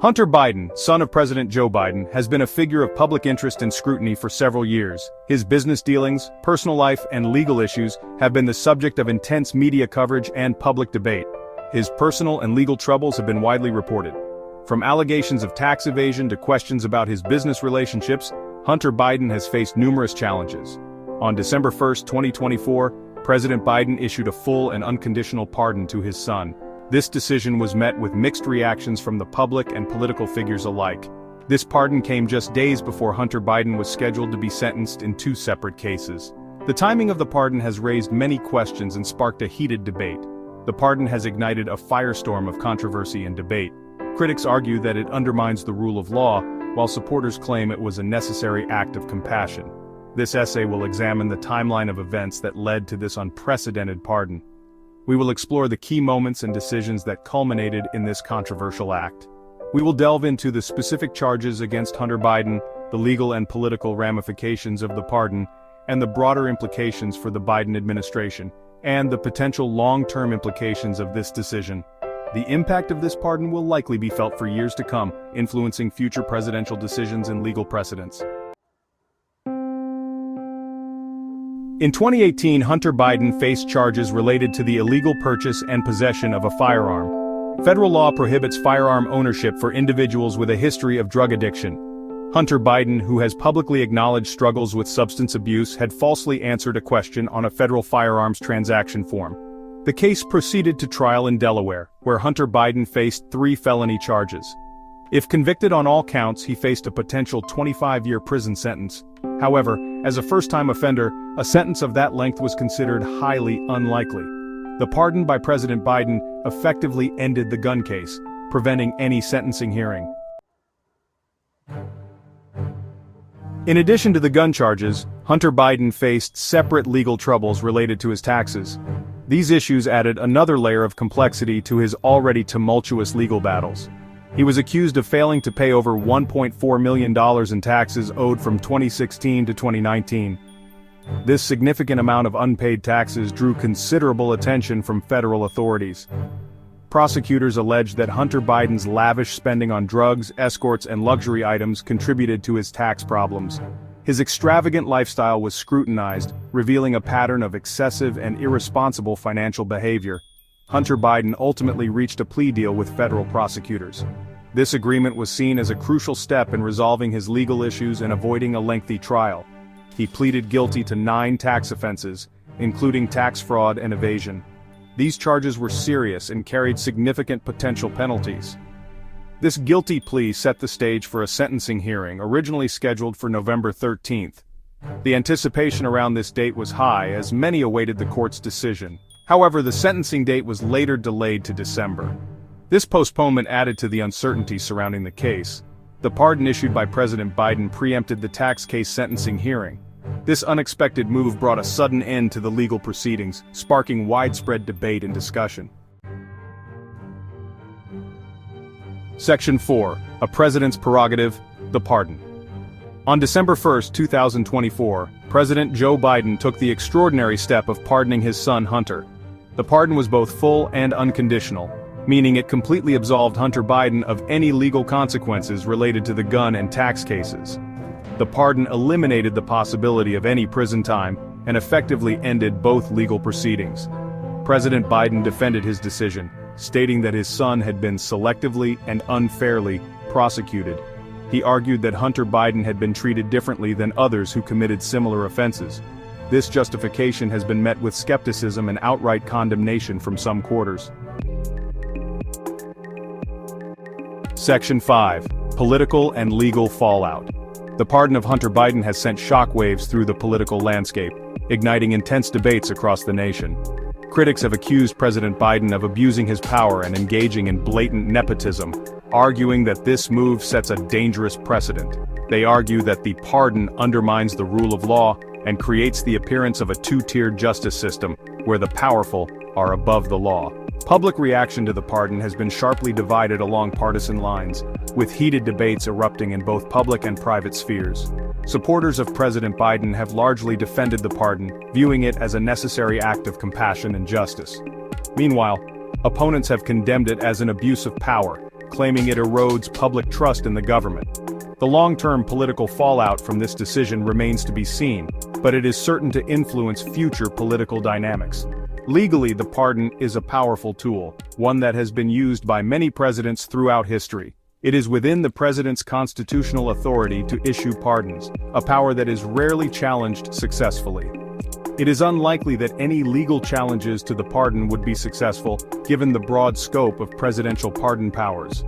Hunter Biden, son of President Joe Biden, has been a figure of public interest and scrutiny for several years. His business dealings, personal life, and legal issues have been the subject of intense media coverage and public debate. His personal and legal troubles have been widely reported. From allegations of tax evasion to questions about his business relationships, Hunter Biden has faced numerous challenges. On December 1, 2024, President Biden issued a full and unconditional pardon to his son. This decision was met with mixed reactions from the public and political figures alike. This pardon came just days before Hunter Biden was scheduled to be sentenced in two separate cases. The timing of the pardon has raised many questions and sparked a heated debate. The pardon has ignited a firestorm of controversy and debate. Critics argue that it undermines the rule of law, while supporters claim it was a necessary act of compassion. This essay will examine the timeline of events that led to this unprecedented pardon. We will explore the key moments and decisions that culminated in this controversial act. We will delve into the specific charges against Hunter Biden, the legal and political ramifications of the pardon, and the broader implications for the Biden administration, and the potential long-term implications of this decision. The impact of this pardon will likely be felt for years to come, influencing future presidential decisions and legal precedents. In 2018, Hunter Biden faced charges related to the illegal purchase and possession of a firearm. Federal law prohibits firearm ownership for individuals with a history of drug addiction. Hunter Biden, who has publicly acknowledged struggles with substance abuse, had falsely answered a question on a federal firearms transaction form. The case proceeded to trial in Delaware, where Hunter Biden faced 3 felony charges. If convicted on all counts, he faced a potential 25-year prison sentence. However, as a first-time offender, a sentence of that length was considered highly unlikely. The pardon by President Biden effectively ended the gun case, preventing any sentencing hearing. In addition to the gun charges, Hunter Biden faced separate legal troubles related to his taxes. These issues added another layer of complexity to his already tumultuous legal battles. He was accused of failing to pay over $1.4 million in taxes owed from 2016 to 2019. This significant amount of unpaid taxes drew considerable attention from federal authorities. Prosecutors alleged that Hunter Biden's lavish spending on drugs, escorts, and luxury items contributed to his tax problems. His extravagant lifestyle was scrutinized, revealing a pattern of excessive and irresponsible financial behavior. Hunter Biden ultimately reached a plea deal with federal prosecutors. This agreement was seen as a crucial step in resolving his legal issues and avoiding a lengthy trial. He pleaded guilty to 9 tax offenses, including tax fraud and evasion. These charges were serious and carried significant potential penalties. This guilty plea set the stage for a sentencing hearing originally scheduled for November 13th. The anticipation around this date was high as many awaited the court's decision. However, the sentencing date was later delayed to December. This postponement added to the uncertainty surrounding the case. The pardon issued by President Biden preempted the tax case sentencing hearing. This unexpected move brought a sudden end to the legal proceedings, sparking widespread debate and discussion. Section 4. A President's Prerogative, the Pardon. On December 1, 2024, President Joe Biden took the extraordinary step of pardoning his son Hunter. The pardon was both full and unconditional, meaning it completely absolved Hunter Biden of any legal consequences related to the gun and tax cases. The pardon eliminated the possibility of any prison time and effectively ended both legal proceedings. President Biden defended his decision, stating that his son had been selectively and unfairly prosecuted. He argued that Hunter Biden had been treated differently than others who committed similar offenses. This justification has been met with skepticism and outright condemnation from some quarters. Section 5. Political and legal fallout. The pardon of Hunter Biden has sent shockwaves through the political landscape, igniting intense debates across the nation. Critics have accused President Biden of abusing his power and engaging in blatant nepotism, arguing that this move sets a dangerous precedent. They argue that the pardon undermines the rule of law and creates the appearance of a two-tiered justice system, where the powerful are above the law. Public reaction to the pardon has been sharply divided along partisan lines, with heated debates erupting in both public and private spheres. Supporters of President Biden have largely defended the pardon, viewing it as a necessary act of compassion and justice. Meanwhile, opponents have condemned it as an abuse of power, claiming it erodes public trust in the government. The long-term political fallout from this decision remains to be seen, but it is certain to influence future political dynamics. Legally, the pardon is a powerful tool, one that has been used by many presidents throughout history. It is within the president's constitutional authority to issue pardons, a power that is rarely challenged successfully. It is unlikely that any legal challenges to the pardon would be successful, given the broad scope of presidential pardon powers.